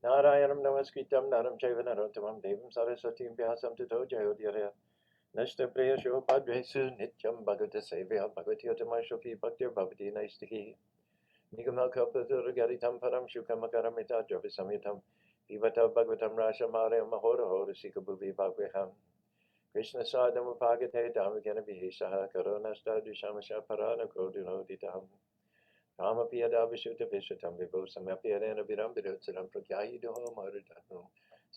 Narayanam namaskritam naram chaiva narottamam devam saraswatim vyasam tato jayodyarya. Nashta priyasho padvesu nityam bhagavata sevya bhagavati uttamashoki bhaktir bhavati naistiki. Nigamalkalpatarugaritam param shukamakaramita javisamitam. Pivata bhagavatam rashamarayam mahora sika bhuvi bhagviham. Krishna sadam upagate damagana vihesaha karonasta dushamasha parana kodunoditam. Ramapiyada vishuddha vishutam vibhu samapiyadena viram vidutsaram prakyayidoho marudatnam.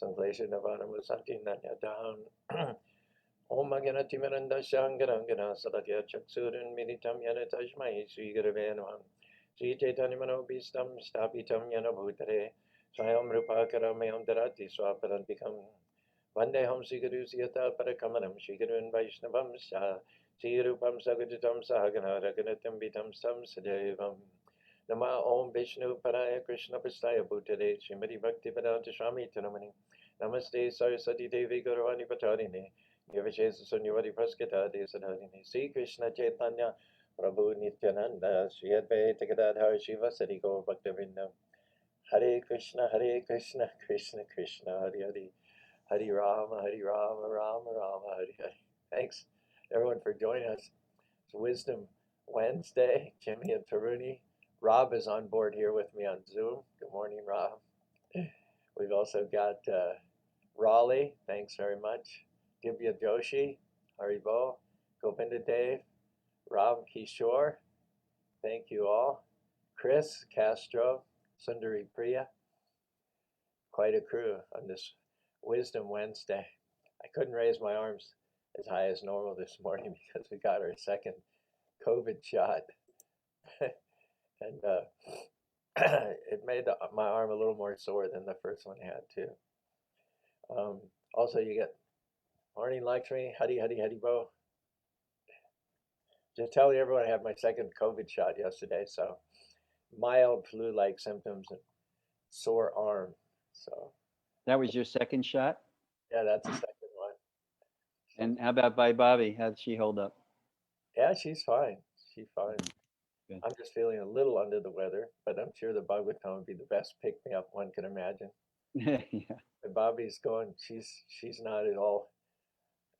Sanklesha navanam santi nanyadam. Om Ganati Miranda Shangarangana Salatya Chaksuran Militam Yana Tajmai Sri Gurave Namaha. Sri Chaitanya Manobhistam Stapitam Yana Bhutare Swayam Rupakaram Darati Swaparantikam Vandeham Sri Guru Siyata Parakamanam Sri Gurun Vaishnavam Sha Sri Rupam Sagaditam Sahagana Raganatam Vitam Sam Sadevam Nama Om Vishnu Paraya Krishna Pastaya Bhutare Srimati Bhakti Vedanta Swami Tanamani Namaste Saraswati Devi Gauravani Pacharine Yavashesa Sunyavadi Praskita Desadharini Sri Krishna Chaitanya Prabhu Nityananda Sri Advaita Gadadhar Shiva Sadi Gaur Bhaktivinoda Hare Krishna Krishna Krishna Hare Hare Hare Rama Rama Rama Hare Hare. Thanks everyone for joining us. It's Wisdom Wednesday. Jimmy and Taruni. Rob is on board here with me on Zoom. Good morning, Rob. We've also got Raleigh. Thanks very much. Divya Joshi, Haribo, Govinda Dave, Ram Kishore, thank you all. Chris Castro, Sundari Priya, quite a crew on this Wisdom Wednesday. I couldn't raise my arms as high as normal this morning because we got our second COVID shot. And it made my arm a little more sore than the first one had too. Also, you get morning Lakshmi, Hadi Bo. Just telling everyone I had my second COVID shot yesterday, so mild flu-like symptoms and sore arm. So that was your second shot? Yeah, that's the second one. And how about Bobby? How did she hold up? Yeah, she's fine. She's fine. Good. I'm just feeling a little under the weather, but I'm sure the Bhagavatam would be the best pick-me-up one can imagine. Yeah. But Bobby's going. She's not at all.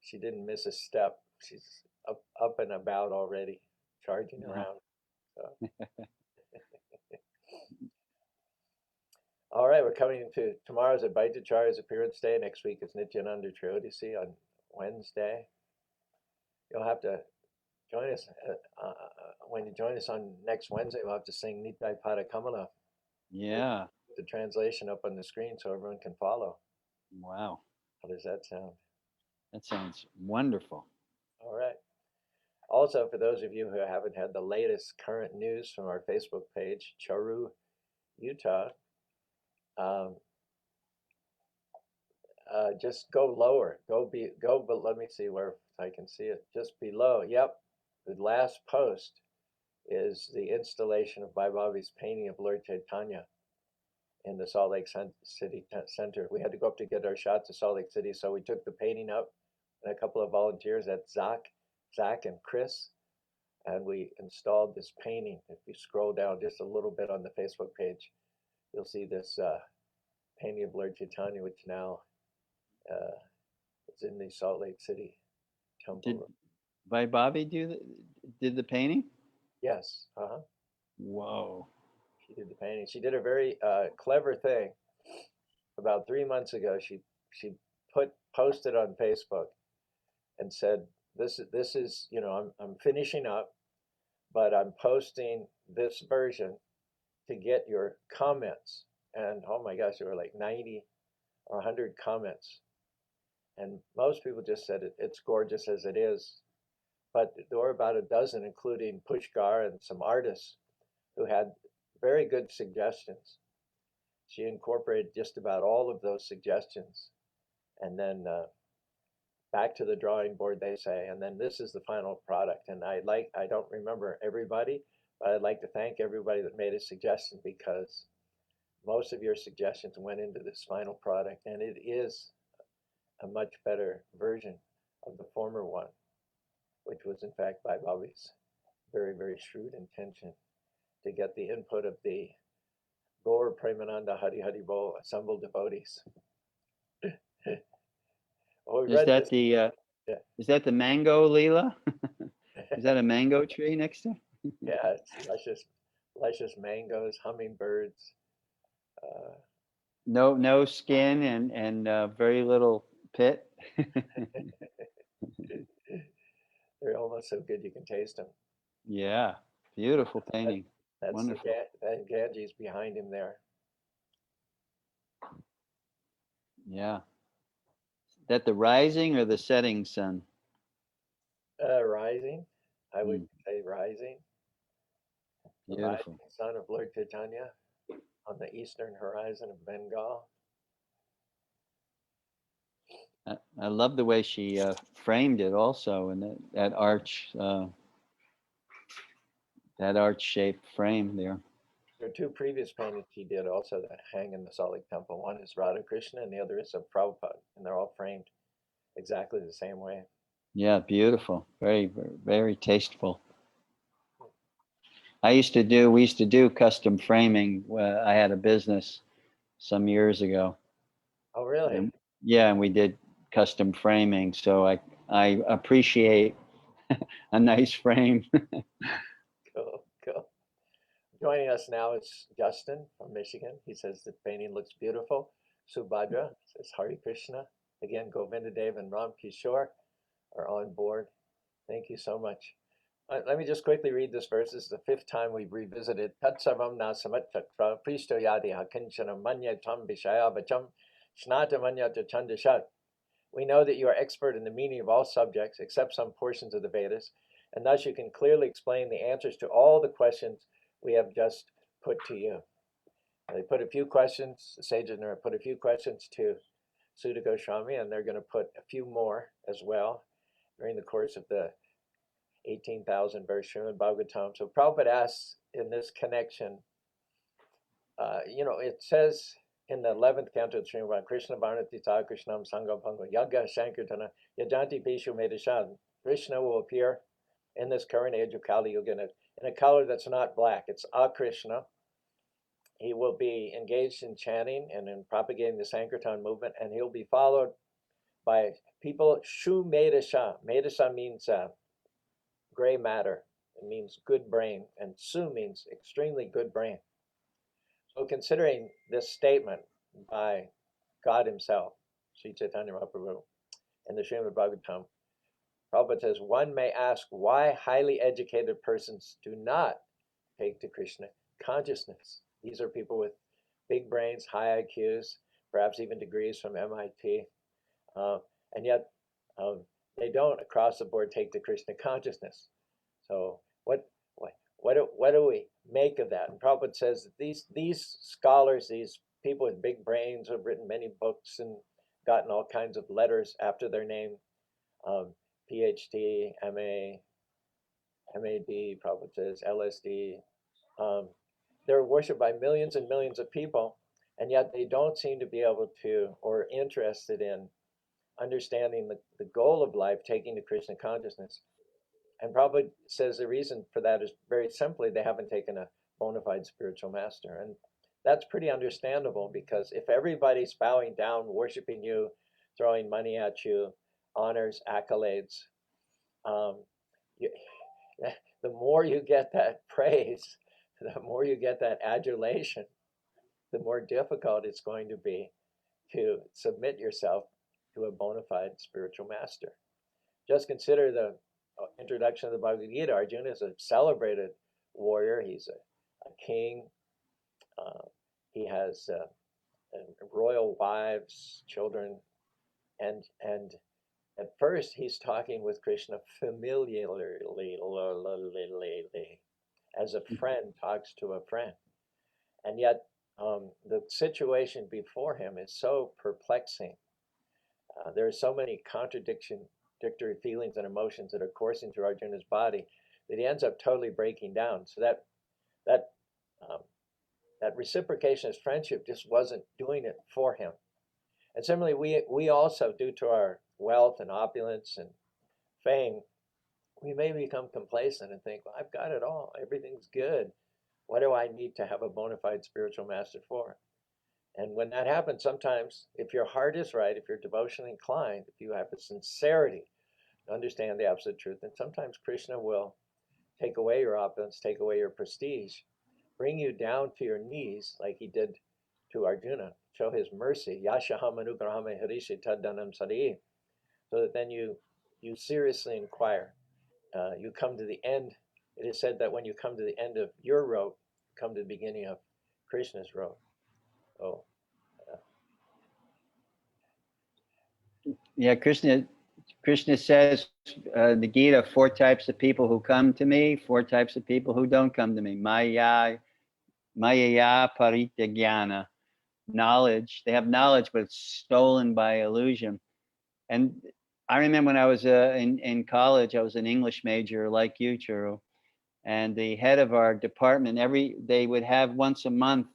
She didn't miss a step. She's up and about already, charging around. So. All right, we're coming into tomorrow's Advaita Acharya's appearance day. Next week is Nityananda Triyodasi on Wednesday. You'll have to join us when you join us on next Wednesday. We'll have to sing Nitai Pada Kamala. Yeah. Put the translation up on the screen so everyone can follow. Wow. How does that sound? That sounds wonderful. All right. Also, for those of you who haven't had the latest current news from our Facebook page, Caru, Utah, just go lower. But let me see where I can see it. Just below. Yep. The last post is the installation of Bobby's painting of Lord Chaitanya in the Salt Lake City Center. We had to go up to get our shot to Salt Lake City, so we took the painting up and a couple of volunteers at Zach and Chris, and we installed this painting. If you scroll down just a little bit on the Facebook page, you'll see this painting of Lord Chaitanya, which now is in the Salt Lake City temple. Did Bobby did the painting? Yes. Whoa. She did the painting. She did a very clever thing. About 3 months ago, she posted on Facebook and said, "This is I'm finishing up, but I'm posting this version to get your comments." And oh my gosh, there were like 90 or 100 comments, and most people just said it's gorgeous as it is. But there were about a dozen, including Pushkar and some artists, who had very good suggestions. She incorporated just about all of those suggestions, and then back to the drawing board, they say, and then this is the final product. And I don't remember everybody, but I'd like to thank everybody that made a suggestion, because most of your suggestions went into this final product, and it is a much better version of the former one, which was in fact by Bobby's very, very shrewd intention to get the input of the Gaur Premananda Hari Hari Bol, assembled devotees. Well, we Is read that this. the Yeah, is that the mango Leela? Is that a mango tree next to? yeah, it's luscious mangoes, hummingbirds. Uh, No skin and very little pit. they're almost so good you can taste them. Yeah, beautiful That, painting. that's the Wonderful. that Ganges behind him there. Yeah. That the rising or the setting sun? Rising, I would Mm, say rising. The beautiful. rising sun of Lord Chaitanya on the eastern horizon of Bengal. I love the way she framed it also in that arch shaped frame there. There are two previous paintings he did also that hang in the Salt Lake Temple. One is Radha Krishna and the other is of Prabhupada, and they're all framed exactly the same way. Yeah, beautiful. Very tasteful. We used to do custom framing. I had a business some years ago. Oh, really? And yeah, and we did custom framing. So I appreciate a nice frame. Cool, cool. Joining us now is Justin from Michigan. He says the painting looks beautiful. Subhadra says Hari Krishna. Again, Govinda Dev and Ram Kishore are on board. Thank you so much. Let me just quickly read this verse. This is the fifth time we've revisited. Tat sarvam na samattakra pristo yadi hakinchana manya tam vishaya vacham shnata manya chandashat. We know that you are expert in the meaning of all subjects except some portions of the Vedas, and thus you can clearly explain the answers to all the questions we have just put to you. They put a few questions, the sages put a few questions to Sudha Goswami, and they're going to put a few more as well during the course of the 18,000 verse Srimad Bhagavatam. So Prabhupada asks in this connection, it says in the 11th canto of Srimad Krishna Varnatita Krishnam Sangam Pango Yaga Sankirtana Yajanti Pishu Medashad. Krishna will appear in this current age of Kali Yuga in a color that's not black. It's Krishna. He will be engaged in chanting and in propagating the Sankirtan movement, and he'll be followed by people Shu Medasha. Medasha means gray matter. It means good brain, and Su means extremely good brain. So considering this statement by God himself, Sri Chaitanya Mahaprabhu, in the Srimad Bhagavatam, Prabhupada says, one may ask why highly educated persons do not take to Krishna consciousness. These are people with big brains, high IQs, perhaps even degrees from MIT, and yet they don't across the board take to Krishna consciousness. So what do we make of that? And Prabhupada says that these scholars, these people with big brains, have written many books and gotten all kinds of letters after their name, PhD, MA, MAD, Prabhupada says, LSD. They're worshipped by millions and millions of people, and yet they don't seem to be able to or interested in understanding the goal of life, taking to Krishna consciousness. And Prabhupada says the reason for that is very simply they haven't taken a bona fide spiritual master. And that's pretty understandable, because if everybody's bowing down, worshiping you, throwing money at you, honors, accolades, you, the more you get that praise, the more you get that adulation, the more difficult it's going to be to submit yourself to a bona fide spiritual master. Just consider the introduction of the Bhagavad Gita. Arjuna is a celebrated warrior. He's a king. He has royal wives, children, and at first he's talking with Krishna familiarly, as a friend talks to a friend, and yet the situation before him is so perplexing. There are so many contradictory feelings and emotions that are coursing through Arjuna's body that he ends up totally breaking down. So that um, that reciprocation of friendship just wasn't doing it for him. And similarly, we also, due to our wealth and opulence and fame, we may become complacent and think, well, I've got it all. Everything's good. What do I need to have a bona fide spiritual master for? And when that happens, sometimes if your heart is right, if you're devotionally inclined, if you have the sincerity to understand the absolute truth, then sometimes Krishna will take away your opulence, take away your prestige, bring you down to your knees like he did to Arjuna, show his mercy, yashaham anugrahame harishi taddanam sadi, so that then you seriously inquire. You come to the end. It is said that when you come to the end of your road, you come to the beginning of Krishna's road. Oh, Yeah, Krishna says, the Gita, 4 types of people who come to me, 4 types of people who don't come to me. Maya parita jnana. Knowledge. They have knowledge, but it's stolen by illusion. And I remember when I was in college, I was an English major like you, Caru. And the head of our department, they would have once a month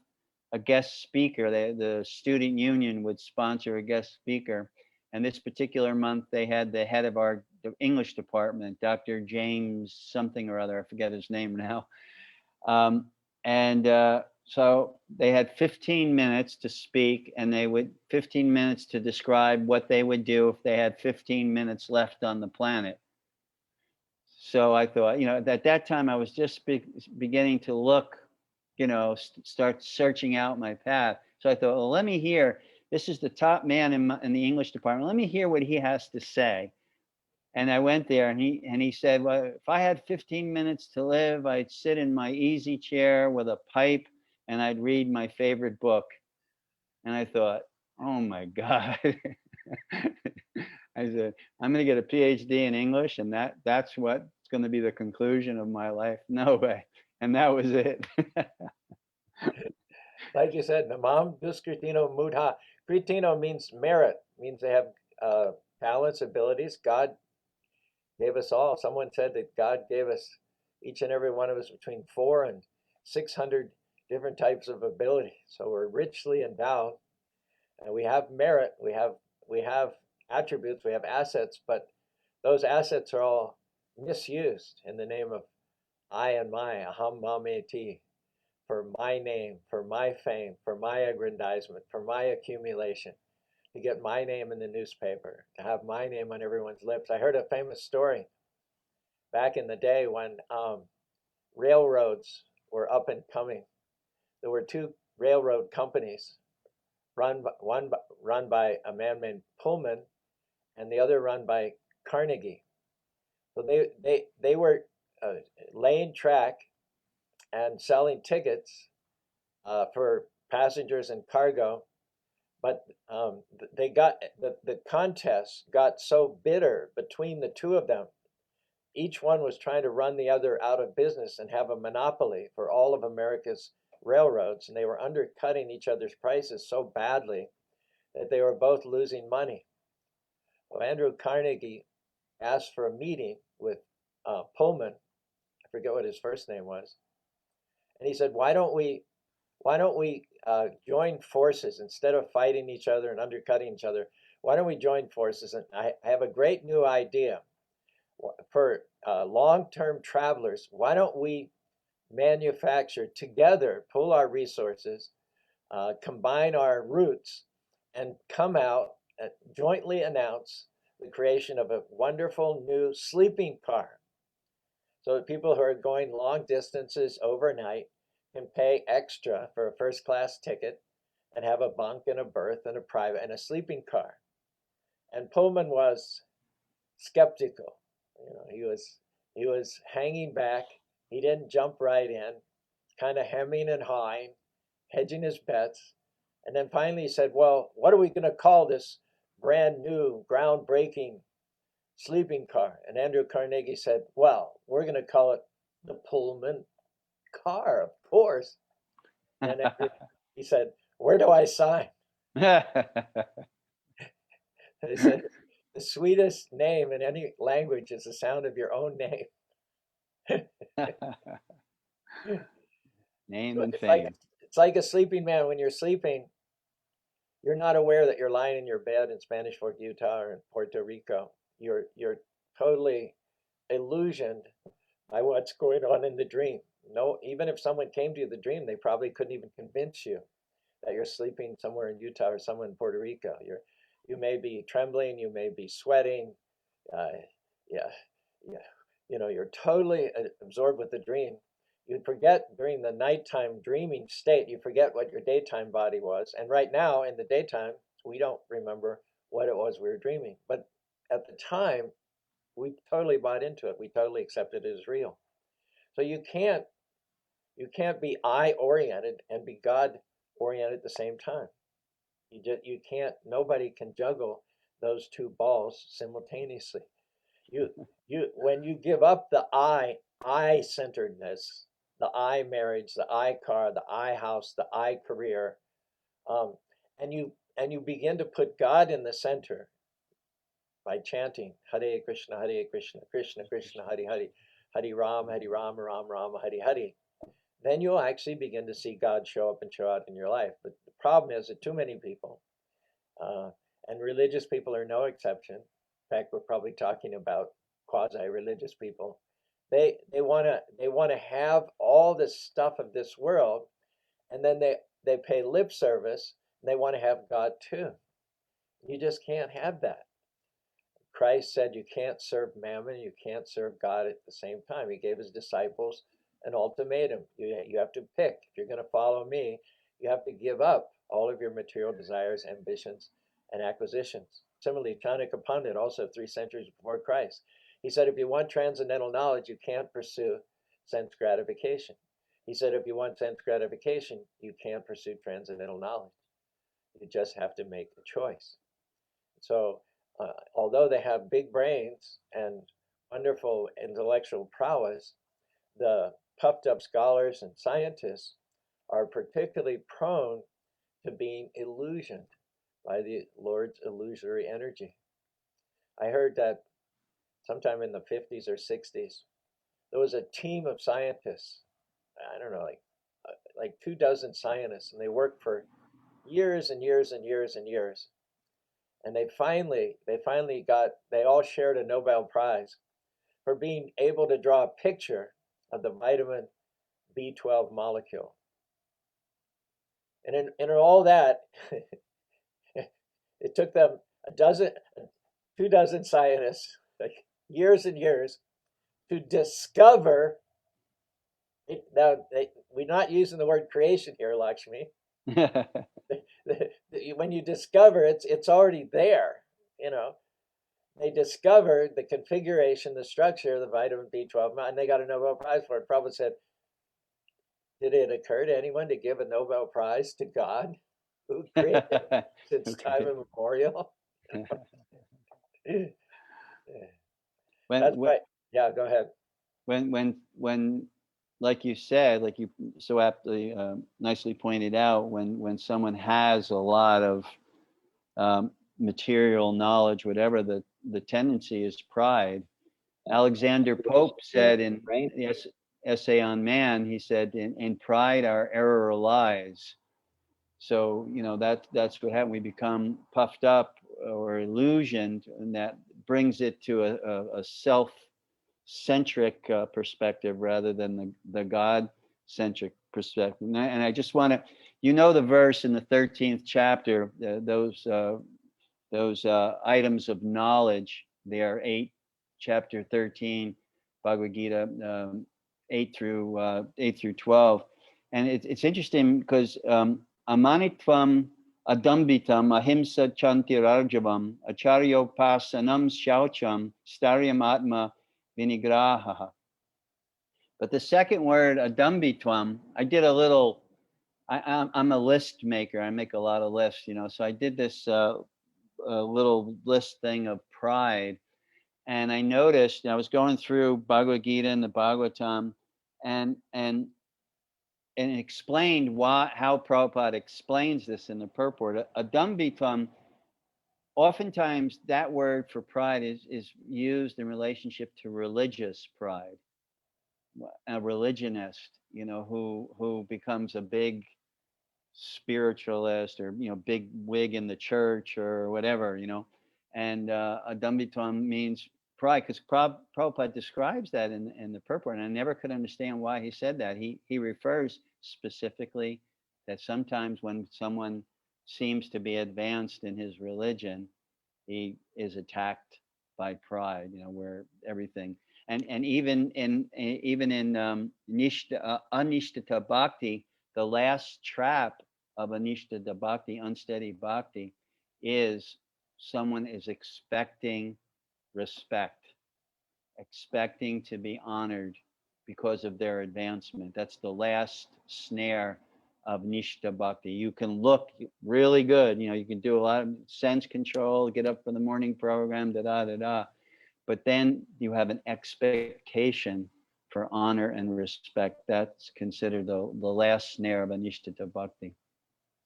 a guest speaker. The student union would sponsor a guest speaker. And this particular month, they had the head of our English department, Dr. James something or other. I forget his name now. So they had 15 minutes to speak, and 15 minutes to describe what they would do if they had 15 minutes left on the planet. So I thought, at that time I was just beginning to look, start searching out my path. So I thought, well, let me hear. This is the top man in the English department. Let me hear what he has to say. And I went there, and he said, well, if I had 15 minutes to live, I'd sit in my easy chair with a pipe, and I'd read my favorite book. And I thought, oh my God. I said, I'm going to get a PhD in English, and that's what's going to be the conclusion of my life. No way. And that was it. like you said, namam duskritino mudha. Kritino means merit, means they have talents, abilities. God gave us all. Someone said that God gave us, each and every one of us, between 400 and 600 different types of ability. So we're richly endowed, and we have merit. We have attributes. We have assets, but those assets are all misused in the name of I and my, aham mameti, for my name, for my fame, for my aggrandizement, for my accumulation, to get my name in the newspaper, to have my name on everyone's lips. I heard a famous story back in the day when railroads were up and coming. There were 2 railroad companies, one run by a man named Pullman, and the other run by Carnegie. So they were laying track and selling tickets for passengers and cargo, but they got the contest got so bitter between the 2 of them. Each one was trying to run the other out of business and have a monopoly for all of America's railroads, and they were undercutting each other's prices so badly that they were both losing money. Well, Andrew Carnegie asked for a meeting with Pullman. I forget what his first name was, and he said, "Why don't we join forces instead of fighting each other and undercutting each other? Why don't we join forces? And I have a great new idea for long-term travelers. Why don't we manufacture together, pool our resources, combine our routes, and come out and jointly announce the creation of a wonderful new sleeping car, so that people who are going long distances overnight can pay extra for a first-class ticket and have a bunk and a berth and a private and a sleeping car." And Pullman was skeptical. He was hanging back. He didn't jump right in, kind of hemming and hawing, hedging his bets. And then finally he said, "Well, what are we going to call this brand new, groundbreaking sleeping car?" And Andrew Carnegie said, "Well, we're going to call it the Pullman car, of course." And he said, "Where do I sign?" They said, "The sweetest name in any language is the sound of your own name." Name and It's like fame. it's like a sleeping man. When you're sleeping, you're not aware that you're lying in your bed in Spanish Fork, Utah, or in Puerto Rico. You're totally illusioned by what's going on in the dream. No, even if someone came to you the dream, they probably couldn't even convince you that you're sleeping somewhere in Utah or somewhere in Puerto Rico. You may be trembling, you may be sweating, uh, yeah, yeah, you're totally absorbed with the dream. You forget during the nighttime dreaming state, you forget what your daytime body was. And right now in the daytime, we don't remember what it was we were dreaming. But at the time, we totally bought into it. We totally accepted it as real. So you can't be I oriented and be God oriented at the same time. You can't. Nobody can juggle those two balls simultaneously. You when you give up the I centeredness, the I marriage, the I car, the I house, the I career, um, and you begin to put God in the center by chanting Hare Krishna, Hare Krishna, Krishna Krishna, Hare Hare, Hare Ram, Ram Ram, Hare Hare. Then you'll actually begin to see God show up and show out in your life. But the problem is that too many people, uh, and religious people are no exception. In fact, we're probably talking about quasi-religious people. They want to have all this stuff of this world, and then they pay lip service, and they want to have God too. You just can't have that. Christ said you can't serve mammon, you can't serve God at the same time. He gave his disciples an ultimatum. You have to pick. If you're going to follow me, you have to give up all of your material desires, ambitions, and acquisitions. Similarly, Chanakya Pandit, also 3 centuries before Christ, he said, if you want transcendental knowledge, you can't pursue sense gratification. He said, if you want sense gratification, you can't pursue transcendental knowledge. You just have to make the choice. So, although they have big brains and wonderful intellectual prowess, the puffed up scholars and scientists are particularly prone to being illusioned by the Lord's illusory energy. I heard that sometime in the 50s or 60s, there was a team of scientists, I don't know, like 24 scientists, and they worked for years and years and years and years. And they all shared a Nobel Prize for being able to draw a picture of the vitamin B12 molecule. And in all that, it took them 24 scientists, like years and years, to discover it. Now, we're not using the word creation here, Lakshmi. When you discover it's already there, you know. They discovered the configuration, the structure of the vitamin B12, and they got a Nobel Prize for it. Prabhupada said, did it occur to anyone to give a Nobel Prize to God, who created it since time Okay. immemorial? When That's when right. Yeah, go ahead. when like you said, like you so aptly nicely pointed out, when someone has a lot of material knowledge, whatever, the tendency is pride. Alexander Pope said in the essay on man, he said, in pride our error lies. So that's what happened. We become puffed up or illusioned, and that brings it to a self-centric perspective rather than the God-centric perspective. And I just want to, the verse in the 13th chapter, those items of knowledge. They are chapter 13, Bhagavad Gita, 8 through 12, and it's interesting because amanitvam adambitam ahimsa chantirarjavam acharyo pasanam shaucham staryam atma vinigraha. But the second word adambitvam, I did a little. I'm a list maker. I make a lot of lists, So I did this little list thing of pride, and I noticed I was going through Bhagavad Gita and the Bhagavatam, and explained how Prabhupada explains this in the purport. Adambitvam, oftentimes that word for pride is used in relationship to religious pride, a religionist, who becomes a big spiritualist or big wig in the church or whatever, and adambitvam means pride, because Prabhupada describes that in the purport, and I never could understand why he said that. He refers specifically that sometimes when someone seems to be advanced in his religion, he is attacked by pride, where everything, and even in anishtata bhakti, the last trap of anishtata bhakti, unsteady bhakti, is someone is expecting respect, expecting to be honored because of their advancement. That's the last snare of Nishta Bhakti. You can look really good, you can do a lot of sense control, get up for the morning program, but then you have an expectation for honor and respect. That's considered the last snare of Anishtata Bhakti.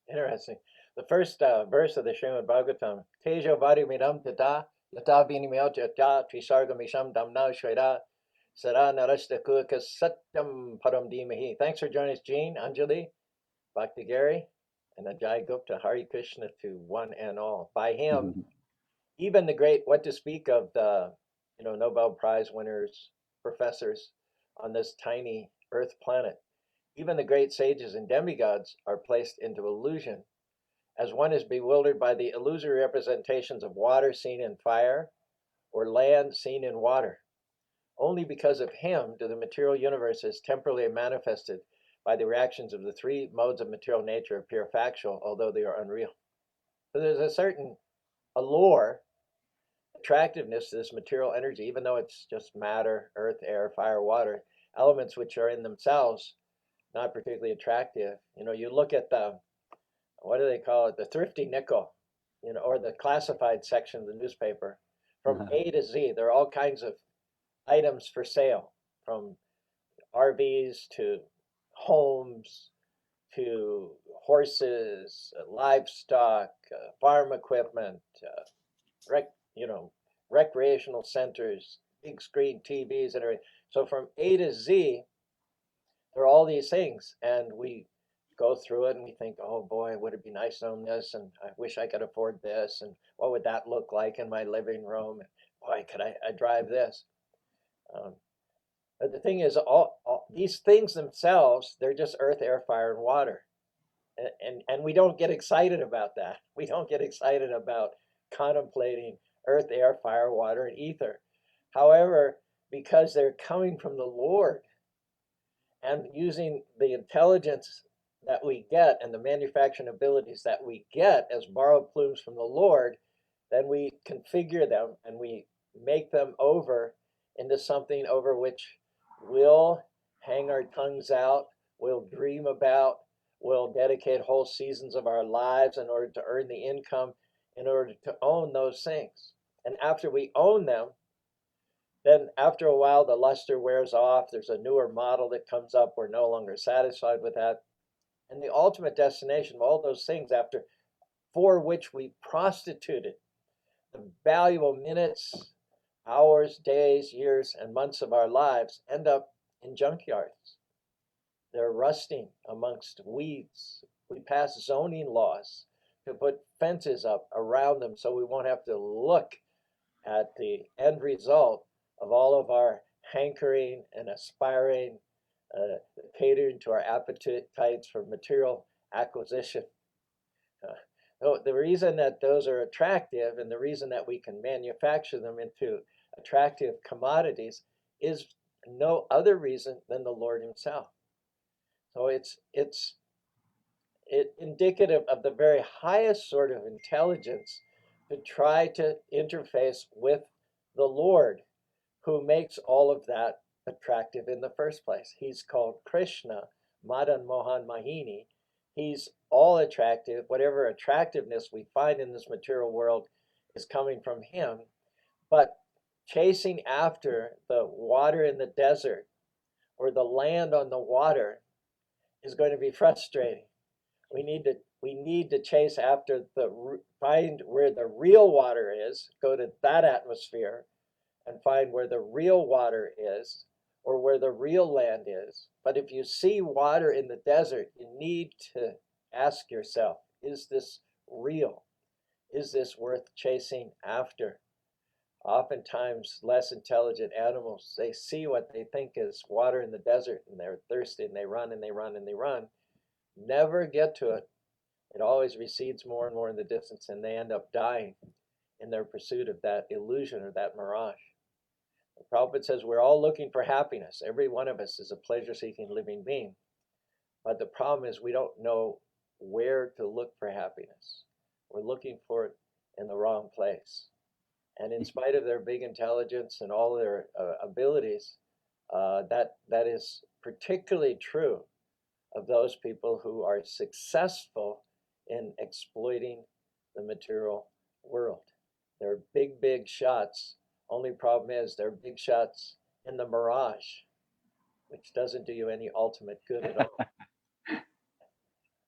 Interesting. The first verse of the Srimad Bhagavatam, Tejo Vadimidam Tata, Yata Vinimyo Jata, Trisargamisham Damna Shveda, Sara Narashta Kuka Satyam Param Dhimahi. Thanks for joining us, Jean, Anjali, Bhakti Gary, and Ajay Gupta. Hari Krishna to one and all. By him, even the great, what to speak of the Nobel Prize winners, professors on this tiny Earth planet, even the great sages and demigods are placed into illusion, as one is bewildered by the illusory representations of water seen in fire or land seen in water. Only because of him do the material universes temporarily manifested by the reactions of the three modes of material nature appear factual, although they are unreal. So there's a certain allure, attractiveness to this material energy, even though it's just matter, earth, air, fire, water, elements which are in themselves not particularly attractive. You look at the, what do they call it, the thrifty nickel, or the classified section of the newspaper. From A to Z, there are all kinds of items for sale, from RVs to homes to horses, livestock, farm equipment, recreational centers, big screen TVs, and everything. So from A to Z, there are all these things, and we go through it and we think, oh boy, would it be nice to own this, and I wish I could afford this, and what would that look like in my living room, and boy, could I drive this. But the thing is, all these things themselves, they're just earth, air, fire, and water. And we don't get excited about that. We don't get excited about contemplating earth, air, fire, water, and ether. However, because they're coming from the Lord, and using the intelligence that we get and the manufacturing abilities that we get as borrowed plumes from the Lord, then we configure them and we make them over into something over which we'll hang our tongues out, we'll dream about, we'll dedicate whole seasons of our lives in order to earn the income, in order to own those things. And after we own them, then after a while, the luster wears off. There's a newer model that comes up. We're no longer satisfied with that. And the ultimate destination of all those things for which we prostituted the valuable minutes, hours, days, years, and months of our lives end up in junkyards. They're rusting amongst weeds. We pass zoning laws to put fences up around them so we won't have to look at the end result of all of our hankering and aspiring, catering to our appetites for material acquisition. The reason that those are attractive and the reason that we can manufacture them into attractive commodities is no other reason than the Lord himself. So it's indicative of the very highest sort of intelligence to try to interface with the Lord, who makes all of that attractive in the first place. He's called Krishna, Madan Mohan Mahini. He's all attractive. Whatever attractiveness we find in this material world is coming from him. But chasing after the water in the desert or the land on the water is going to be frustrating. We need to chase after find where the real water is, go to that atmosphere and find where the real water is or where the real land is. But if you see water in the desert, you need to ask yourself, is this real? Is this worth chasing after? Oftentimes, less intelligent animals, they see what they think is water in the desert and they're thirsty and they run and they run and they run, never get to it. It always recedes more and more in the distance, and they end up dying in their pursuit of that illusion or that mirage. The Prabhupada says we're all looking for happiness. Every one of us is a pleasure-seeking living being. But the problem is we don't know where to look for happiness. We're looking for it in the wrong place. And in spite of their big intelligence and all their abilities, that is particularly true of those people who are successful in exploiting the material world. They're big, big shots. Only problem is they're big shots in the mirage, which doesn't do you any ultimate good at all.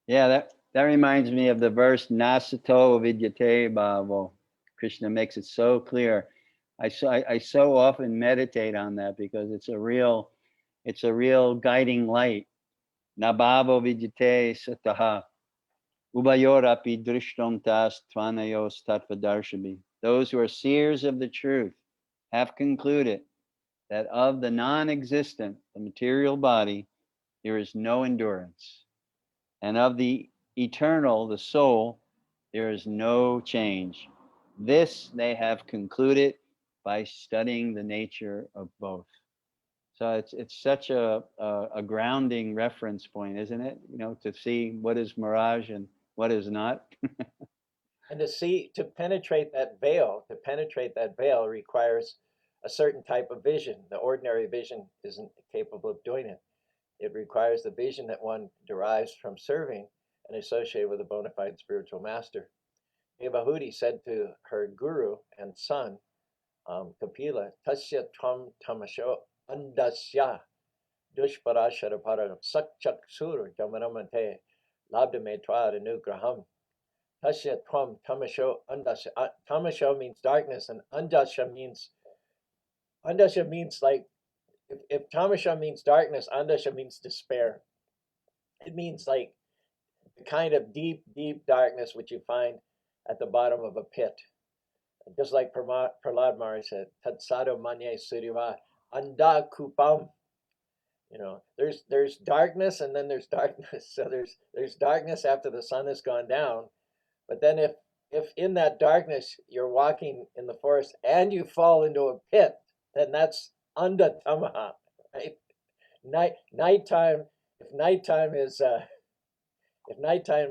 Yeah, that reminds me of the verse Nasato Vidyate Bhavo. Krishna makes it so clear. I so often meditate on that because it's a real guiding light. Nabhavo Vidyate Sataha. Ubayorapi Drishtam Tas Tvanayos Tattvadarshabi. Those who are seers of the truth have concluded that of the non-existent, the material body, there is no endurance. And of the eternal, the soul, there is no change. This they have concluded by studying the nature of both. So it's such a grounding reference point, isn't it? To see what is mirage and what is not. And to penetrate that veil requires a certain type of vision. The ordinary vision isn't capable of doing it. It requires the vision that one derives from serving and associated with a bona fide spiritual master. Devahuti said to her guru and son, Kapila, Tasya Tvam Tamasho Andasya Dushparasharapara Sakchak Sur Jamaramante Labdametwa Anugraham. Tasya Tvam Tamasho Andasya. Tamasho means darkness, and Andasya means like, if Tamasha means darkness, Andasya means despair. It means like the kind of deep, deep darkness which you find at the bottom of a pit. Just like Prahlad Maharaj said, Tatsado Manye Suriva Anda Kupam. There's darkness and then there's darkness. So there's darkness after the sun has gone down. But then if in that darkness you're walking in the forest and you fall into a pit, then that's Anda Tamaha, right? Nighttime. If nighttime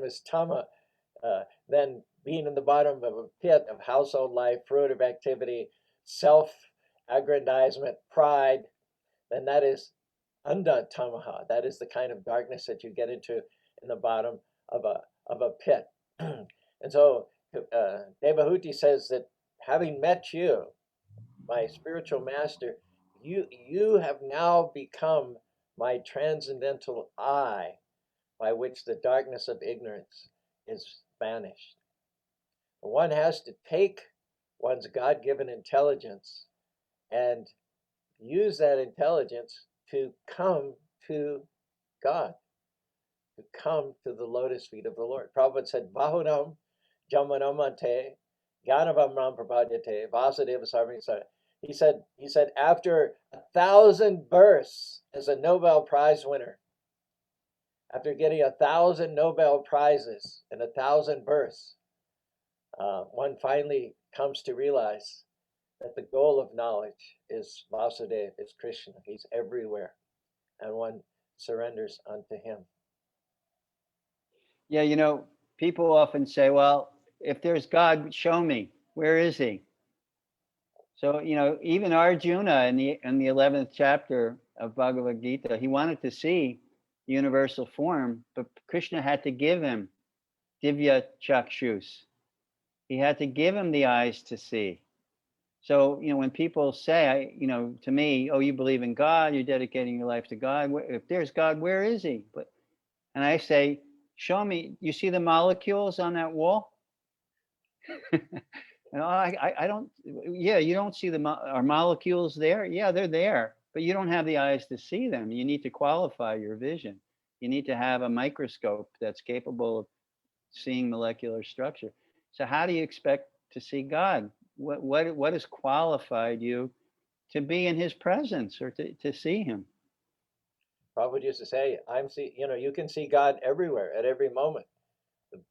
is Tama, then being in the bottom of a pit of household life, fruitive activity, self-aggrandizement, pride, then that is Anda Tamaha. That is the kind of darkness that you get into in the bottom of a pit. And so Devahuti says that having met you, my spiritual master, you have now become my transcendental eye by which the darkness of ignorance is banished. One has to take one's God-given intelligence and use that intelligence to come to God, to come to the lotus feet of the Lord. Prabhupada said, Bahunam Jamanamante Gyanavam Ram Prapadyate Vasudeva Sarvasara. He said, after 1,000 births as a Nobel Prize winner, after getting 1,000 Nobel Prizes and 1,000 births, one finally comes to realize that the goal of knowledge is Vasudeva, is Krishna. He's everywhere, and one surrenders unto him. Yeah, people often say, well, if there's God, show me. Where is he? So, even Arjuna in the 11th chapter of Bhagavad Gita, he wanted to see universal form, but Krishna had to give him divya chakshus. He had to give him the eyes to see. So, when people say, to me, oh, you believe in God, you're dedicating your life to God. If there's God, where is he? And I say, show me, you see the molecules on that wall? I don't, you don't see are molecules there? Yeah, they're there, but you don't have the eyes to see them. You need to qualify your vision. You need to have a microscope that's capable of seeing molecular structure. So how do you expect to see God? what has qualified you to be in his presence or to see him? Prabhupada used to say, you can see God everywhere at every moment.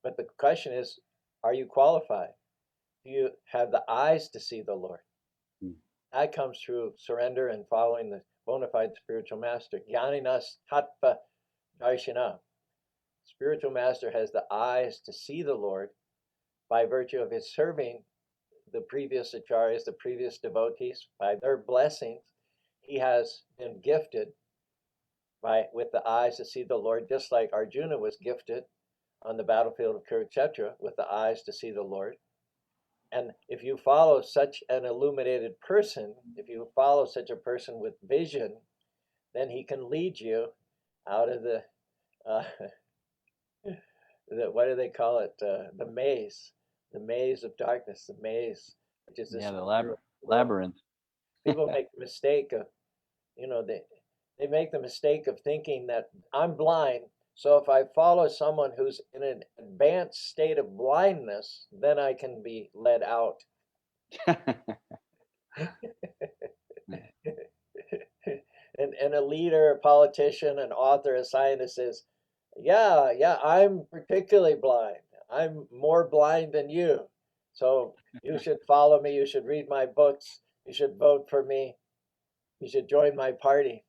But the question is, are you qualified? Do you have the eyes to see the Lord? That comes through surrender and following the bona fide spiritual master. Jnaninas tattva darshana. Spiritual master has the eyes to see the Lord by virtue of his serving the previous acharyas, the previous devotees. By their blessings, he has been gifted with the eyes to see the Lord, just like Arjuna was gifted on the battlefield of Kurukshetra with the eyes to see the Lord. And if you follow such an illuminated person, if you follow such a person with vision, then he can lead you out of the what do they call it? The maze of darkness, the maze, which is this the labyrinth. People make the mistake of, they make the mistake of thinking that I'm blind, so if I follow someone who's in an advanced state of blindness, then I can be led out. And a leader, a politician, an author, a scientist says, yeah, I'm particularly blind. I'm more blind than you. So you should follow me. You should read my books. You should vote for me. You should join my party.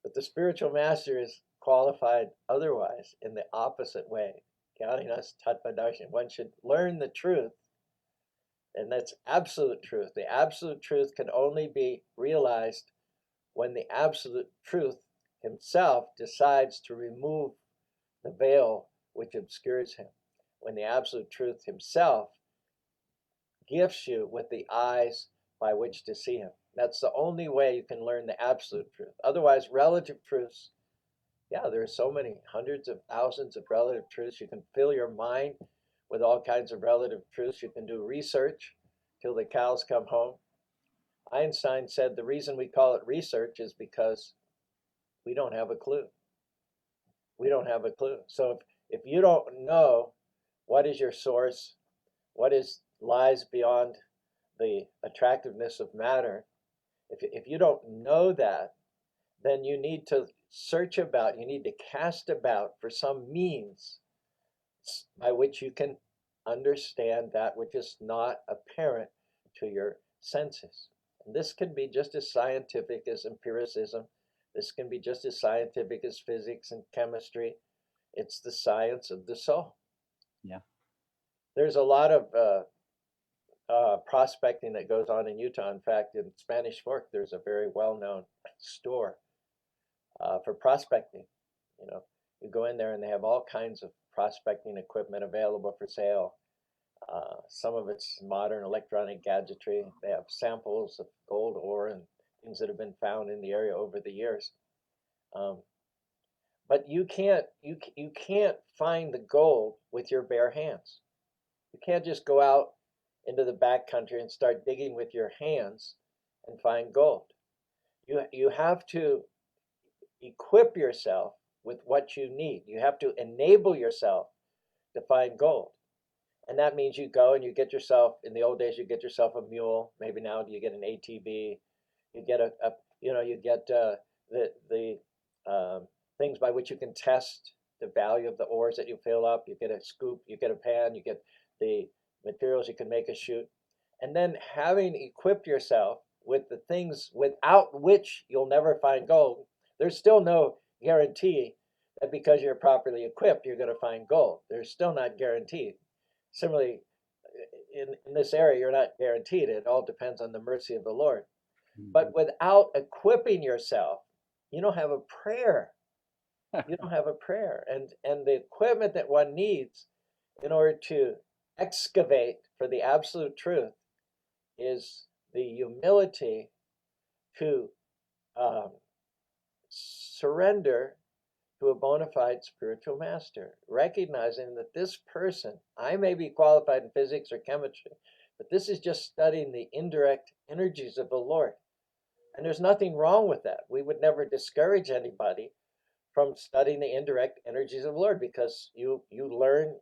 But the spiritual master is qualified otherwise, in the opposite way. Jnaninas tattva darshana. One should learn the truth, and that's absolute truth. The absolute truth can only be realized when the absolute truth himself decides to remove the veil which obscures him. When the absolute truth himself gifts you with the eyes by which to see him. That's the only way you can learn the absolute truth. Otherwise, relative truths, there are so many, hundreds of thousands of relative truths. You can fill your mind with all kinds of relative truths. You can do research till the cows come home. Einstein said the reason we call it research is because we don't have a clue. We don't have a clue. So if you don't know what is your source, what lies beyond the attractiveness of matter, if you don't know that, then you need to search about, you need to cast about for some means by which you can understand that which is not apparent to your senses. And this can be just as scientific as empiricism. This can be just as scientific as physics and chemistry. It's the science of the soul. Yeah. There's a lot of prospecting that goes on in Utah. In fact, in Spanish Fork, there's a very well-known store for prospecting. You go in there and they have all kinds of prospecting equipment available for sale. Some of it's modern electronic gadgetry. They have samples of gold ore and things that have been found in the area over the years. But you can't find the gold with your bare hands. You can't just go out into the back country and start digging with your hands and find gold. You have to equip yourself with what you need. You have to enable yourself to find gold. And that means you go and you get yourself, in the old days, you get yourself a mule. Maybe now you get an ATV. You get the things by which you can test the value of the ores that you fill up. You get a scoop, you get a pan, you get the materials you can make a chute. And then having equipped yourself with the things without which you'll never find gold, there's still no guarantee that because you're properly equipped, you're going to find gold. There's still not guaranteed. Similarly, in this area, you're not guaranteed. It all depends on the mercy of the Lord. But without equipping yourself, you don't have a prayer. You don't have a prayer. And the equipment that one needs in order to excavate for the absolute truth is the humility to surrender to a bona fide spiritual master, recognizing that this person, I may be qualified in physics or chemistry, but this is just studying the indirect energies of the Lord. And there's nothing wrong with that. We would never discourage anybody from studying the indirect energies of the Lord, because you learn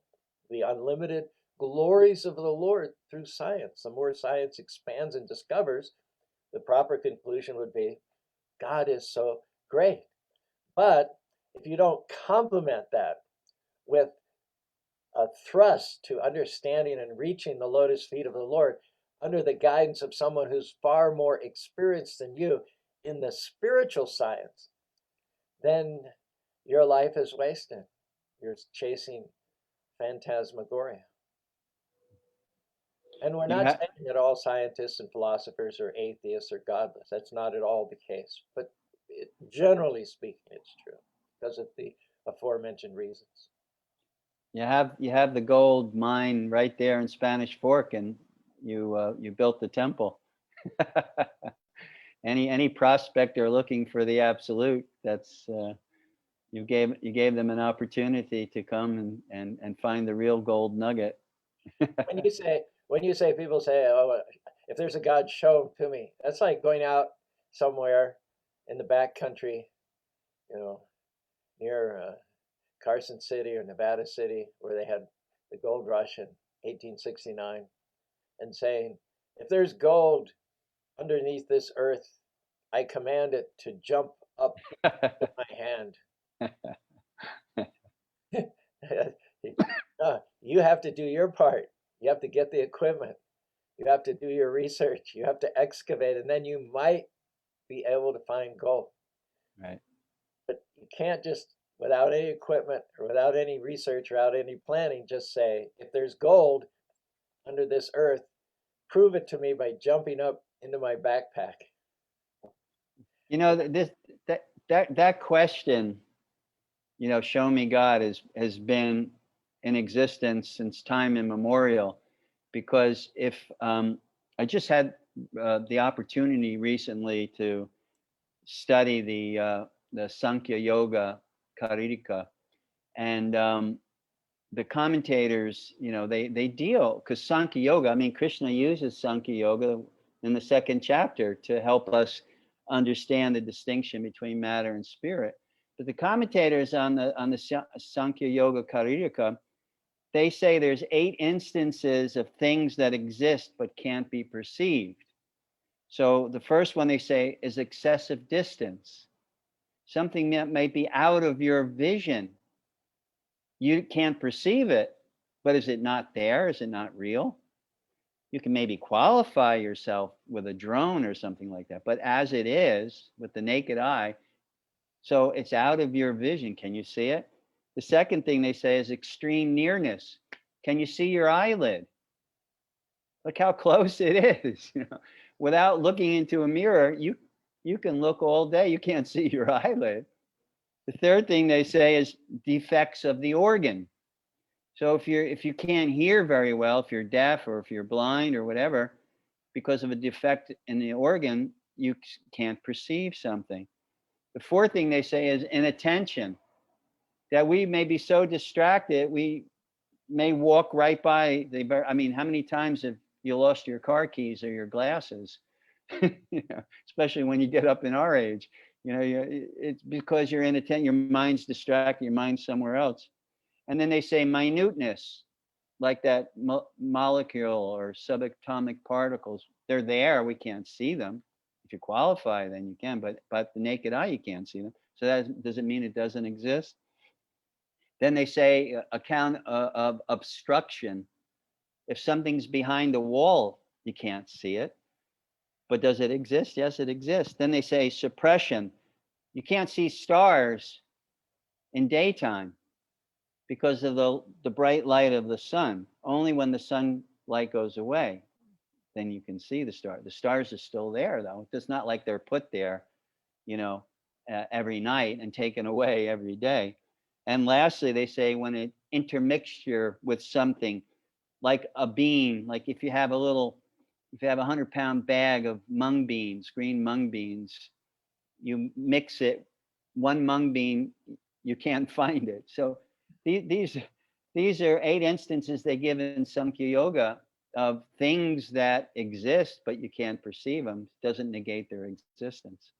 the unlimited glories of the Lord through science. The more science expands and discovers, the proper conclusion would be God is so great. But if you don't complement that with a thrust to understanding and reaching the lotus feet of the Lord under the guidance of someone who's far more experienced than you in the spiritual science, then your life is wasted. You're chasing phantasmagoria. And we're not saying that all scientists and philosophers are atheists or godless. That's not at all the case. But generally speaking, it's true because of the aforementioned reasons. You have the gold mine right there in Spanish Fork, and you built the temple. Any prospector looking for the absolute, that's you gave them an opportunity to come and find the real gold nugget. when you say people say, oh, if there's a God, show him to me. That's like going out somewhere in the back country, near Carson City or Nevada City, where they had the gold rush in 1869, and saying, if there's gold underneath this earth, I command it to jump up in my hand. You have to do your part. You have to get the equipment. You have to do your research. You have to excavate, and then you might be able to find gold. Right. But you can't just, without any equipment or without any research or without any planning, just say, if there's gold under this earth, prove it to me by jumping up into my backpack. That question, show me God, has been in existence since time immemorial. Because if I just had the opportunity recently to study the Sankhya Yoga Karirika, and the commentators, they deal, because Sankhya Yoga, Krishna uses Sankhya Yoga in the second chapter to help us understand the distinction between matter and spirit. But the commentators on the Sankhya Yoga Karirika, they say there's 8 instances of things that exist but can't be perceived. So the first one they say is excessive distance. Something that might be out of your vision. You can't perceive it, but is it not there? Is it not real? You can maybe qualify yourself with a drone or something like that, but as it is with the naked eye, so it's out of your vision. Can you see it? The second thing they say is extreme nearness. Can you see your eyelid? Look how close it is. Without looking into a mirror, you can look all day. You can't see your eyelid. The third thing they say is defects of the organ. So if you can't hear very well, if you're deaf or if you're blind or whatever, because of a defect in the organ, you can't perceive something. The fourth thing they say is inattention. That we may be so distracted, we may walk right by how many times have you lost your car keys or your glasses? Especially when you get up in our age, it's because you're inattention, your mind's distracted, your mind's somewhere else. And then they say minuteness, like that molecule or subatomic particles. They're there, we can't see them. If you qualify, then you can, but the naked eye, you can't see them. So that doesn't mean it doesn't exist. Then they say account of obstruction. If something's behind a wall, you can't see it. But does it exist? Yes, it exists. Then they say suppression. You can't see stars in daytime because of the bright light of the sun. Only when the sunlight goes away, then you can see the stars. The stars are still there, though. It's not like they're put there, every night and taken away every day. And lastly, they say when it intermixture with something like a bean, like if you have a 100-pound bag of mung beans, green mung beans, you mix it, one mung bean, you can't find it. So these are 8 instances they give in Sankhya Yoga of things that exist, but you can't perceive them. It doesn't negate their existence.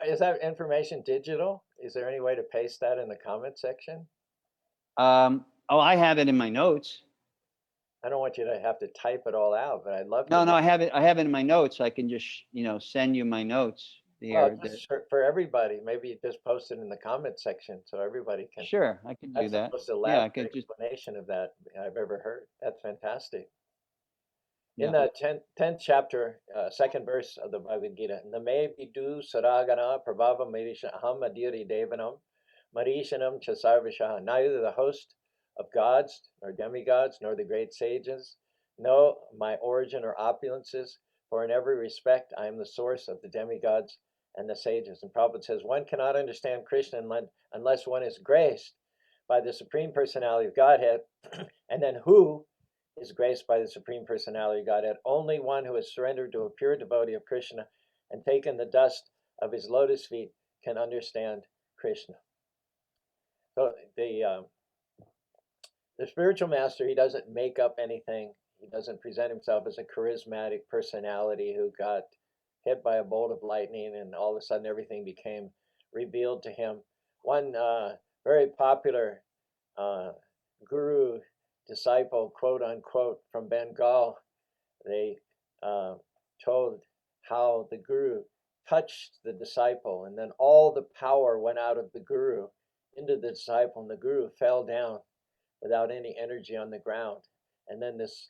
Is that information digital? Is there any way to paste that in the comment section? I have it in my notes. I don't want you to have to type it all out, but I'd love to. No, I have it. I have it in my notes. I can just, send you my notes. Well, just for everybody, maybe you just post it in the comment section so everybody can. Sure, I can do That's the that. most Yeah, I elaborate could just. explanation of that I've ever heard. That's fantastic. In Yeah. the 10th chapter, second verse of the Bhagavad Gita, Name vidu saragana prabhava marisha aham adiri devanam marishanam chasarvishaha. Neither the host of gods, nor demigods, nor the great sages know my origin or opulences, for in every respect I am the source of the demigods and the sages. And Prabhupada says, one cannot understand Krishna unless one is graced by the Supreme Personality of Godhead. And then who is graced by the Supreme Personality of Godhead? Only one who has surrendered to a pure devotee of Krishna and taken the dust of his lotus feet can understand Krishna. So the spiritual master, he doesn't make up anything. He doesn't present himself as a charismatic personality who got hit by a bolt of lightning and all of a sudden everything became revealed to him. One very popular guru disciple, quote unquote, from Bengal, they told how the guru touched the disciple and then all the power went out of the guru into the disciple and the guru fell down without any energy on the ground. And then this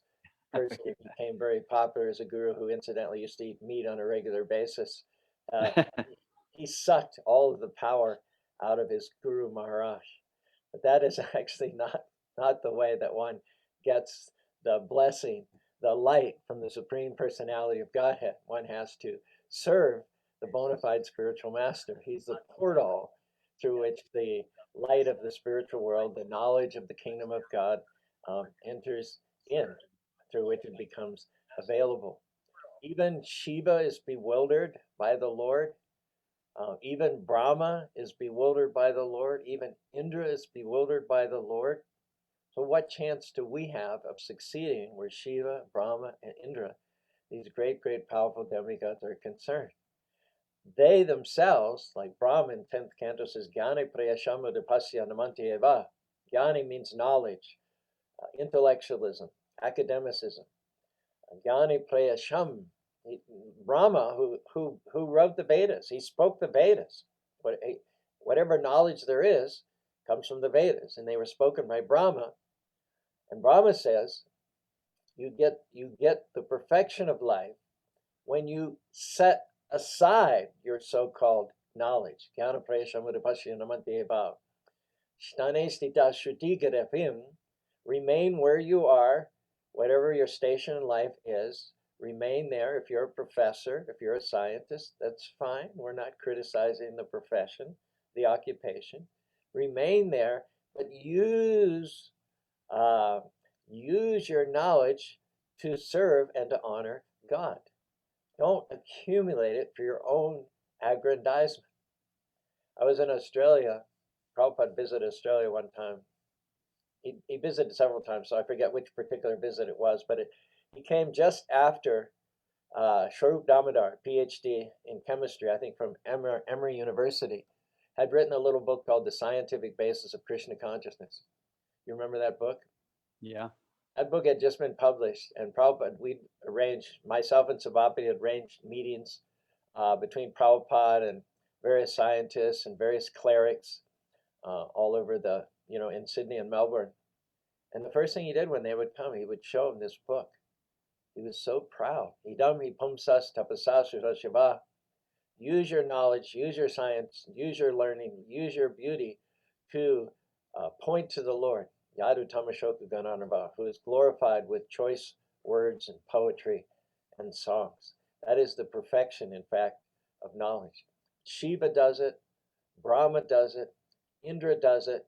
person became very popular as a guru who incidentally used to eat meat on a regular basis. He sucked all of the power out of his Guru Maharaj. But that is actually not the way that one gets the blessing, the light from the Supreme Personality of Godhead. One has to serve the bona fide spiritual master. He's the portal through which the light of the spiritual world, the knowledge of the kingdom of God, enters in, through which it becomes available. Even Shiva is bewildered by the Lord. Even Brahma is bewildered by the Lord. Even Indra is bewildered by the Lord. So what chance do we have of succeeding where Shiva, Brahma, and Indra, these great, great, powerful demigods, are concerned? They themselves, like Brahma in 10th canto says, Jnani prayashama dipasya namanti eva. Jnani means knowledge, intellectualism, academicism. Jnani prayasham. Brahma, who wrote the Vedas, he spoke the Vedas. Whatever knowledge there is comes from the Vedas, and they were spoken by Brahma. And Brahma says, you get the perfection of life when you set aside your so-called knowledge. Remain where you are, whatever your station in life is. Remain there. If you're a professor, if you're a scientist, that's fine. We're not criticizing the profession, the occupation. Remain there, but use your knowledge to serve and to honor God. Don't accumulate it for your own aggrandizement. I was in Australia. Prabhupada visited Australia one time. He visited several times, so I forget which particular visit it was, but he came just after Swarup Damodar, PhD in chemistry, I think from Emory University, had written a little book called The Scientific Basis of Krishna Consciousness. You remember that book? Yeah. That book had just been published, and Prabhupada, myself and Sabapati had arranged meetings between Prabhupada and various scientists and various clerics all over in Sydney and Melbourne. And the first thing he did when they would come, he would show them this book. He was so proud. Idam pumsas tapasas shiva. Use your knowledge, use your science, use your learning, use your beauty to point to the Lord, Yadu Tamashoku Gananava, who is glorified with choice words and poetry and songs. That is the perfection, in fact, of knowledge. Shiva does it, Brahma does it, Indra does it,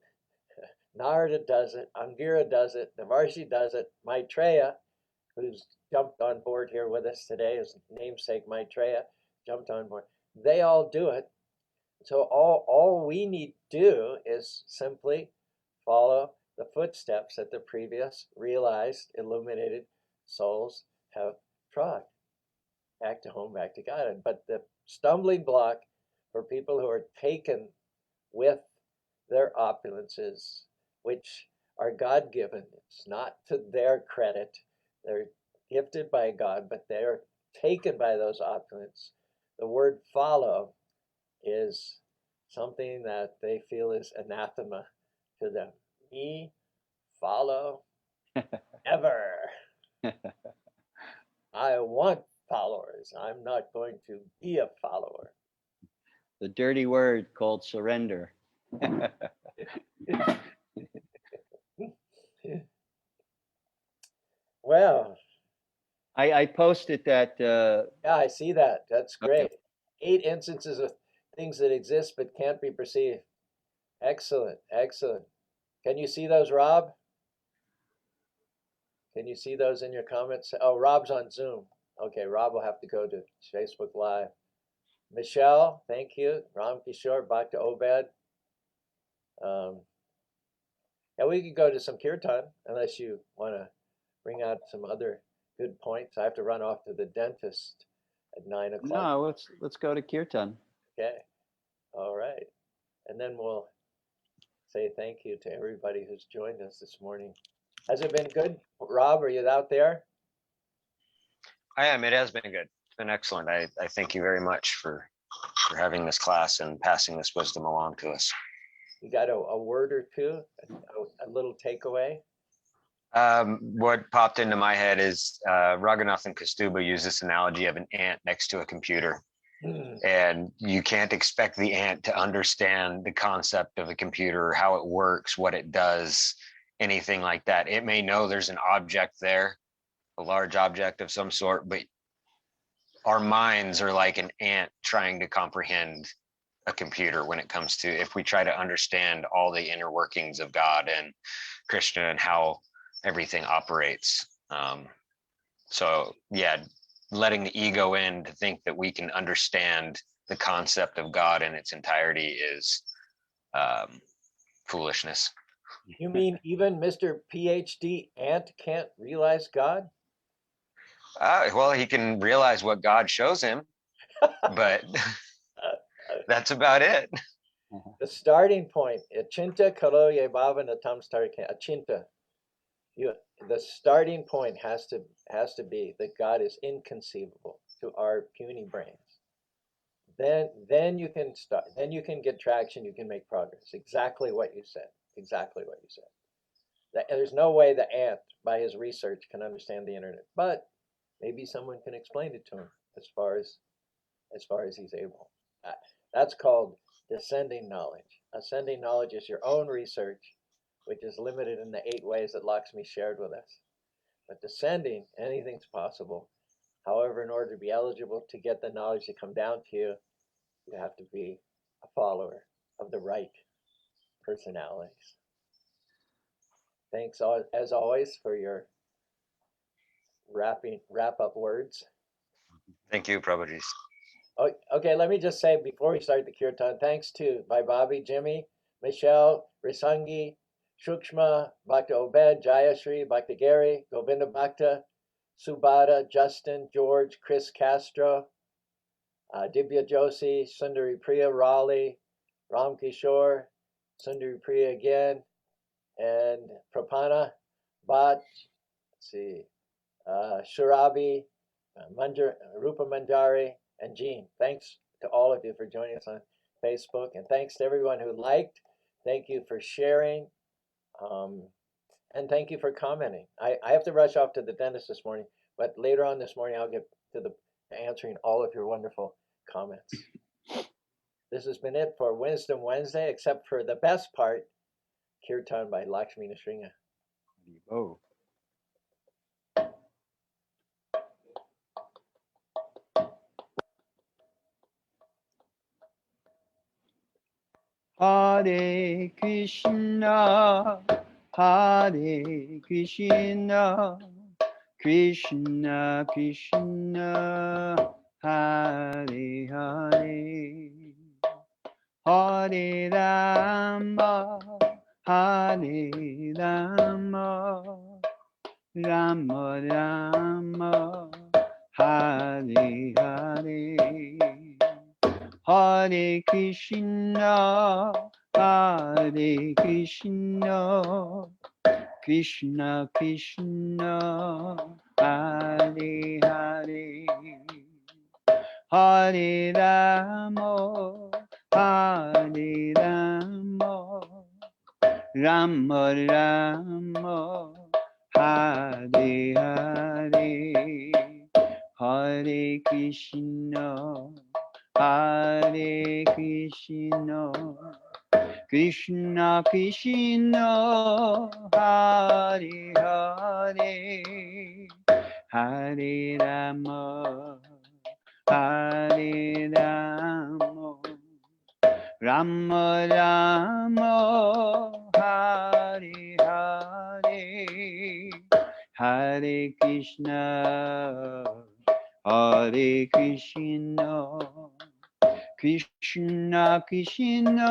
Narada does it, Angira does it, Devarshi does it, Maitreya, who's jumped on board here with us today, his namesake Maitreya, jumped on board. They all do it. So all we need to do is simply follow the footsteps that the previous realized, illuminated souls have trod. Back to home, back to God. But the stumbling block for people who are taken with their opulences, which are God-given. It's not to their credit. They're gifted by God, but they're taken by those opulence. The word follow is something that they feel is anathema to them. Me follow ever. I want followers. I'm not going to be a follower. The dirty word called surrender. Well, I posted that. yeah, I see that. That's great. Okay. 8 instances of things that exist but can't be perceived. Excellent, excellent. Can you see those, Rob? Can you see those in your comments? Oh, Rob's on Zoom. Okay, Rob will have to go to Facebook Live. Michelle, thank you. Ram Kishore, Bhakti Obed. Yeah, we could go to some kirtan unless you want to bring out some other good points. I have to run off to the dentist at 9 o'clock. No, let's go to kirtan. Okay, all right. And then we'll say thank you to everybody who's joined us this morning. Has it been good? Rob, are you out there? I am. It has been good. It's been excellent. I thank you very much for having this class and passing this wisdom along to us. You got a word or two, a little takeaway? What popped into my head is Raghunathan Kastuba used this analogy of an ant next to a computer. And you can't expect the ant to understand the concept of a computer, how it works, what it does, anything like that. It may know there's an object there, a large object of some sort, but our minds are like an ant trying to comprehend a computer when it comes to, if we try to understand all the inner workings of God and Krishna and how everything operates. So yeah, letting the ego in to think that we can understand the concept of God in its entirety is foolishness. You mean even Mr. PhD Ant can't realize God? Well, he can realize what God shows him, but that's about it. The starting point, achinta kalo ye bhavana tam starike, achinta. The starting point has to be that God is inconceivable to our puny brains. Then you can start. Then you can get traction. You can make progress. Exactly what you said. Exactly what you said. There's no way the ant, by his research, can understand the internet, but maybe someone can explain it to him as far as he's able. That's called descending knowledge. Ascending knowledge is your own research, which is limited in the 8 ways that Lakshmi shared with us. But descending, anything's possible. However, in order to be eligible to get the knowledge to come down to you, you have to be a follower of the right personalities. Thanks, as always, for your wrap-up words. Thank you, Prabhuji. Oh, okay, let me just say before we start the kirtan, thanks to Bhai Bobby, Jimmy, Michelle, Risangi, Shukshma, Bhakta Obed, Jayashri, Bhakta Gary, Govinda Bhakta, Subhada, Justin, George, Chris Castro, Dibya Joshi, Sundari Priya, Raleigh, Ram Kishore, Sundari Priya again, and Prapana, Bhat, let's see, Shurabi, Rupa Mandari, and Jean. Thanks to all of you for joining us on Facebook, and thanks to everyone who liked. Thank you for sharing, and thank you for commenting. I have to rush off to the dentist this morning, but later on this morning I'll get to answering all of your wonderful comments. This has been it for Wisdom Wednesday, except for the best part, Kirtan by Lakshmi Nrsinga. Oh. Hare Krishna, Hare Krishna, Krishna Krishna, Hare Hare, Hare Rama, Hare Rama, Rama Rama, Hare Hare, Hare Krishna, Hare Krishna, Krishna Krishna Hare Hare Hare Rama Hare Rama Rama Rama Hare Hare Hare Krishna Hare Krishna Krishna Krishna Hare Hare Hare Rama Hare Rama Rama Rama Hare Hare Hare Krishna Hare Krishna Krishna Krishna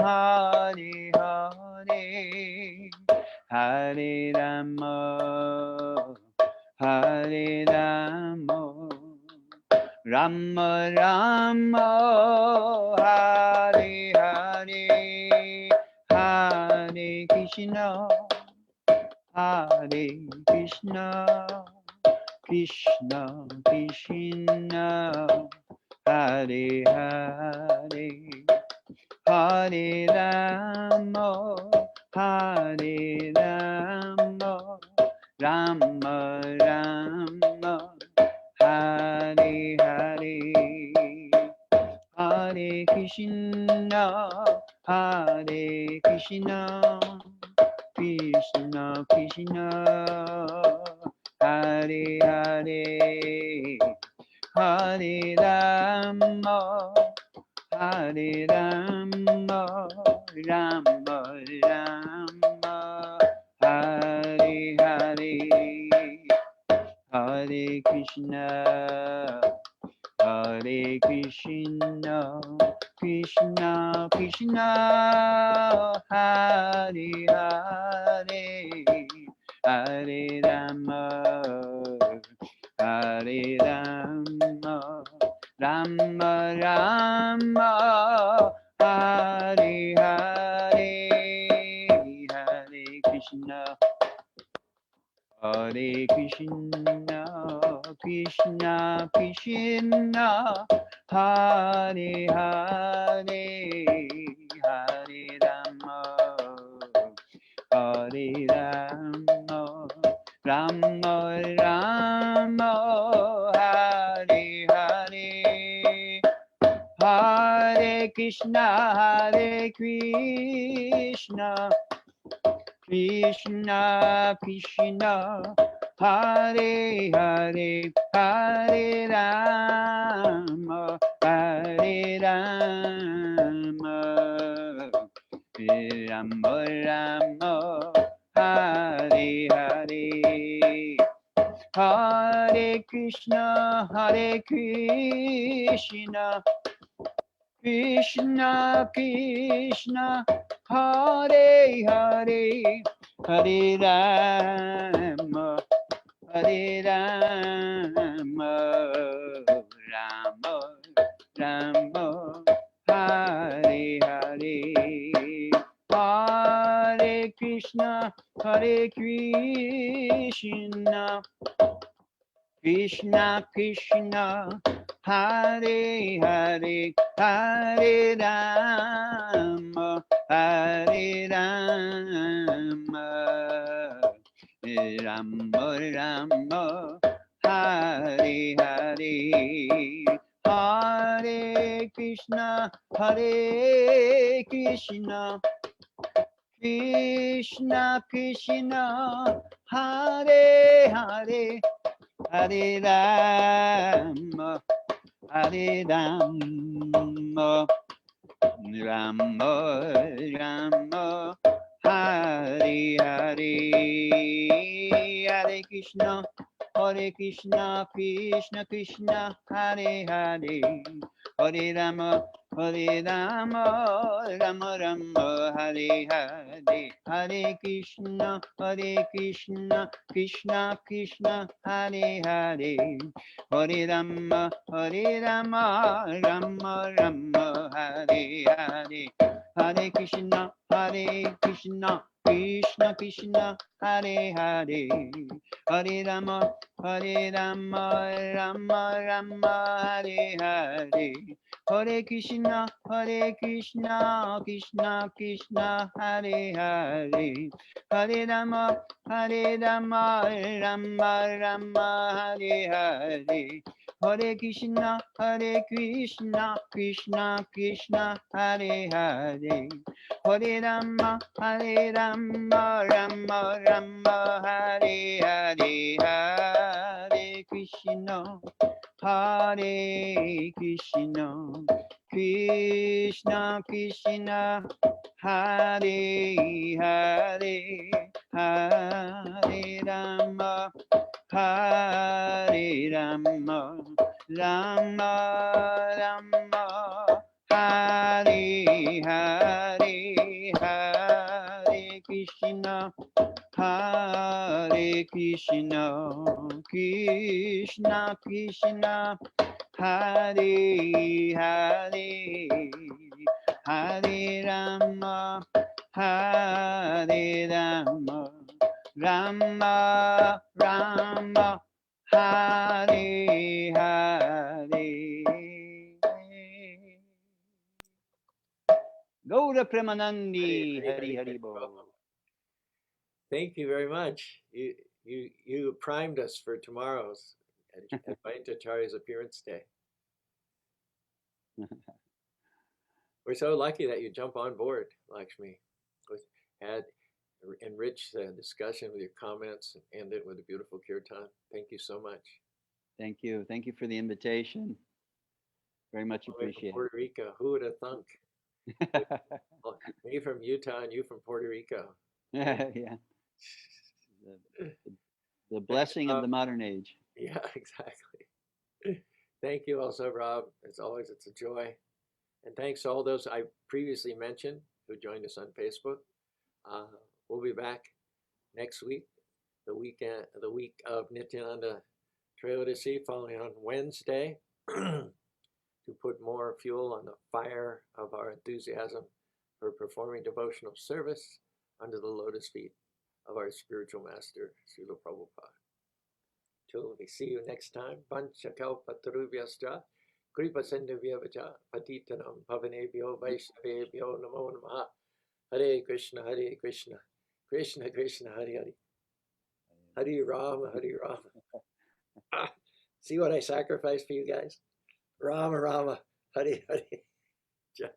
Hare Hare Hare Rama Hare Rama Rama Rama Hare Hare Hare Krishna Hare Krishna Krishna Krishna Hare Hare Hare Rama Hare Rama Rama Rama Hare Hare Hare Krishna Hare Krishna Krishna Krishna Hare Hare Hare Rama Hare Rama Rama Rama Hare Hare Hare Krishna Hare Krishna Krishna Krishna Hare Hare Hare Rama Hare Rama Rama Rama Hare Hare Hare Krishna Hare Krishna Krishna Krishna Hare Hare Hare Rama Hare Rama Rama Rama Hare Hare Hare Krishna Hare Krishna Krishna Krishna Hare Hare Hare Rama Hare Rama Rama Rama Hare Hare Hare Krishna Hare Krishna Krishna Krishna Hare Hare Hare Rama Hare Rama Rama Rama Hare Hare Hare Krishna Hare Krishna Krishna Krishna Hare Hare Hare Rama Hare Rama Rama Rama Hare Hare Hare Krishna Hare Krishna Krishna Krishna Hare Hare Hare Rama Hare Rama Rama Rama Hare Hare Hare Krishna Krishna Krishna Hare Hare Hare Rama Rama Rama Hare Hare Hare Krishna Krishna Krishna Hare Hare Hare Rama Rama Rama Hare Hare Hare Krishna Krishna Krishna Krishna Hare Hare Hare Rama Rama Rama Hare Hare Hare Krishna Krishna Krishna Hare Hare Hare Rama Rama Rama Hare Hare Hare Krishna Krishna Krishna Hare Hare Hare Rama Rama Hare Hare Hare Krishna Krishna Krishna Hare Hare Hare Rama Rama Rama Hare Hare Hare Krishna Krishna Krishna Hare Hare Hare Rama Rama Rama Hare Hare Gaura Premanandi Hari Hari Bo. Thank you very much. You primed us for tomorrow's Advaitacharya's appearance day. We're so lucky that you jump on board, Lakshmi. Had enriched the discussion with your comments and end it with a beautiful kirtan. Thank you so much. Thank you for the invitation. Very much appreciated. Puerto Rico, who would have thunk? Me from Utah and you from Puerto Rico. Yeah. The blessing of the modern age. Yeah, exactly. Thank you also, Rob. As always, it's a joy. And thanks to all those I previously mentioned who joined us on Facebook. We'll be back next week, the week of Nityananda Trayodasi, following on Wednesday, to put more fuel on the fire of our enthusiasm for performing devotional service under the lotus feet of our spiritual master, Srila Prabhupada. Till we see you next time, Panchakalpatarubhyascha, Kripa Sindhuvyacha, Patitanam, Pavanebhyo, Vaishnavebhyo, Namo Namaha, Hare Krishna, Krishna Krishna, Hare Hare, Hare Rama, See what I sacrificed for you guys? Rama, Hare Hare. Jai.